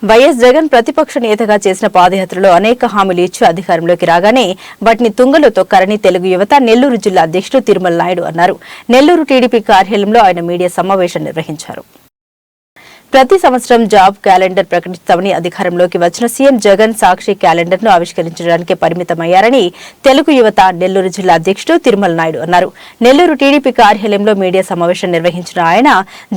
YS Jagan ప్రతిపక్ష నేతగా చేసిన పాదయాత్రలో అనేక హామీలు ఇచ్చి అధికారంలోకి రాగానే వాటిని తుంగలో తొక్కారని తెలుగు యువత నెల్లూరు జిల్లా అధ్యక్షుడు తిరుమల నాయుడు అన్నారు. నెల్లూరు టీడీపీ కార్యాలయంలో ఆయన మీడియా సమావేశం నిర్వహించారు. ప్రతి సంవత్సరం జాబ్ క్యాలెండర్ ప్రకటిస్తామని అధికారంలోకి వచ్చిన సీఎం జగన్ సాక్షి క్యాలెండర్ ను ఆవిష్కరించడానికి పరిమితమయ్యారని తెలుగు యువత నెల్లూరు జిల్లా అధ్యక్షుడు తిరుమల నాయుడు అన్నారు. నెల్లూరు టీడీపీ కార్యాలయంలో మీడియా సమావేశం నిర్వహించిన ఆయన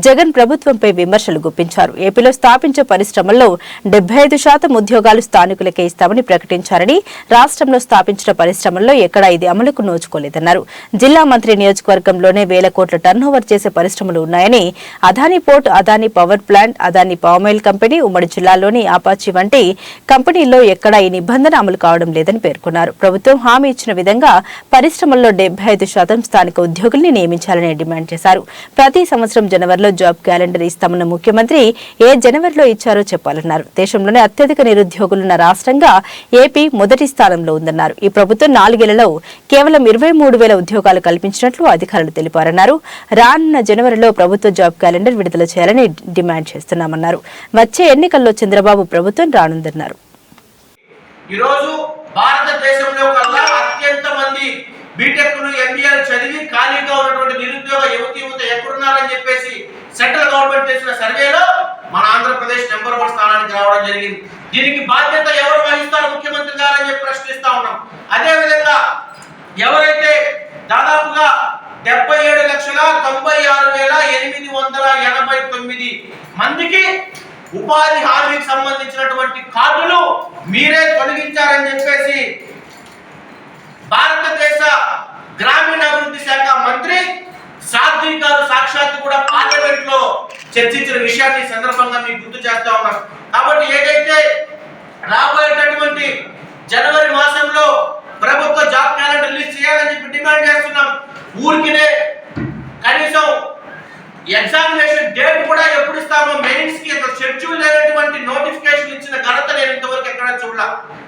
జగన్ ప్రభుత్వంపై విమర్శలు గుప్పించారు. ఏపీలో స్థాపించే పరిశ్రమల్లో 75% ఉద్యోగాలు స్థానికులకే ఇస్తామని ప్రకటించారని, రాష్ట్రంలో స్థాపించిన పరిశ్రమల్లో ఎక్కడా ఇది అమలుకు నోచుకోలేదన్నారు. జిల్లా మంత్రి నియోజకవర్గంలోనే వేల కోట్ల టర్నోవర్ చేసే పరిశ్రమలు ఉన్నాయని, Adani port, Adani power plant, Adani palm oil company, ఉమ్మడి జిల్లాలోని ఆపాచి వంటి కంపెనీల్లో ఎక్కడా ఈ నిబంధన అమలు కావడం లేదని పేర్కొన్నారు. ప్రభుత్వం హామీ ఇచ్చిన విధంగా పరిశ్రమల్లో 75% స్థానిక ఉద్యోగుల్ని నియమించాలని డిమాండ్ చేశారు. ప్రతి సంవత్సరం జనవరిలో జాబ్ క్యాలెండర్ ఇస్తామన్న ముఖ్యమంత్రి ఏ జనవరిలో ఇచ్చారో చెప్పాలన్నారు. దేశంలోనే అత్యధిక నిరుద్యోగులున్న రాష్ట్రంగా ఏపీ మొదటి స్థానంలో ఉందన్నారు. ఈ ప్రభుత్వం 4 ఏళ్లలో కేవలం 23,000 ఉద్యోగాలు కల్పించినట్లు అధికారులు తెలిపారన్నారు. రానున్న జనవరిలో ప్రభుత్వ జాబ్ క్యాలెండర్ విడుదల చేయాలని డిమాండ్ చేస్తున్నామన్నారు. వచ్చే ఎన్నికల్లో చంద్రబాబు ప్రభుత్వం రానుందన్నారు. ఈరోజు భారతదేశంలో కల్లా అత్యంత మంది బీటెక్లు, ఎంబీఏలు చదివి ఖాళీగా ఉన్నటువంటి నిరుద్యోగ యువత ఎక్కడున్నారని చెప్పేసి సెంట్రల్ గవర్నమెంట్ చేసిన సర్వేలో మన ఆంధ్రప్రదేశ్ నెంబర్ 1 స్థానానికి రావడం జరిగింది. దీనికి బాధ్యత ఎవరు వహిస్తారు ముఖ్యమంత్రి గారు అని చెప్పి ప్రశ్నిస్తా ఉన్నాం. అదే విధంగా ఎవరైతే దాదాపుగా 77,96,889 మందికి ఉపాధి హామీకి సంబంధించినటువంటి కార్డులు మీరే తొలగించారని చెప్పేసి భారతదేశ గ్రామీణాభివృద్ధి శాఖ మంత్రి సాధ్వి గారు సాక్షాత్తు కూడా పార్లమెంట్ లో చర్చించిన విషయాన్ని సందర్భంగా మీకు గుర్తు చేస్తా ఉన్నారు. కాబట్టి ఏదైతే రాబోయేటటువంటి జనవరి మాసంలో ప్రభుత్వ జాబ్ క్యాలెండర్ రిలీజ్ చేయాలని చెప్పి డిమాండ్ చేస్తున్నాం. ఊరికినే కనీసం ఎగ్జామినేషన్ డేట్ కూడా ఎప్పుడు ఇస్తామో, మెయిన్స్ కి షెడ్యూల్ లేనటువంటి నోటిఫికేషన్ ఇచ్చిన ఘనత నేను ఇంతవరకు ఎక్కడ చూడలా.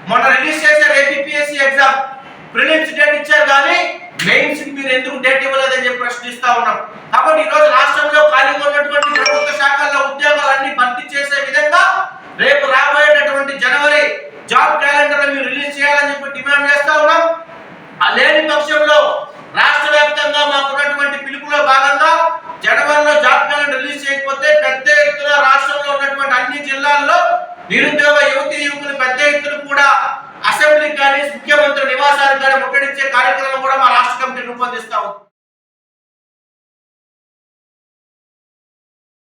మొన్న రిలీజ్ చేశారు ఏపీఎస్సీ ఎగ్జామ్, ప్రిలిమ్స్ డేట్ ఇచ్చారు కానీ మెయిన్స్ కి మీరు ఎందుకు డేట్ ఇవ్వలేదని చెప్పి ప్రశ్నిస్తా ఉన్నాం. కాబట్టి ఈ రోజు రాష్ట్రంలో ఖాళీగా ఉన్నటువంటి ప్రభుత్వ శాఖల్లో ఉద్యోగాలన్నీ భర్తీ చేసే విధంగా రేపు రాబోయేటటువంటి జనవరి జాబ్ క్యాలెండర్ మీరు రిలీజ్ చేయాలని చెప్పి డిమాండ్ చేస్తా ఉన్నాం. ఆ లేని పక్షంలో రాష్ట్ర వ్యాప్తంగా మాకున్నటువంటి పిలుపులో భాగంగా జనవరిలో జాబ్ క్యాలెండర్ రిలీజ్ చేయకపోతే పెద్ద ఎత్తున రాష్ట్రంలో ఉన్నటువంటి అన్ని జిల్లాల్లో నిరుద్యోగ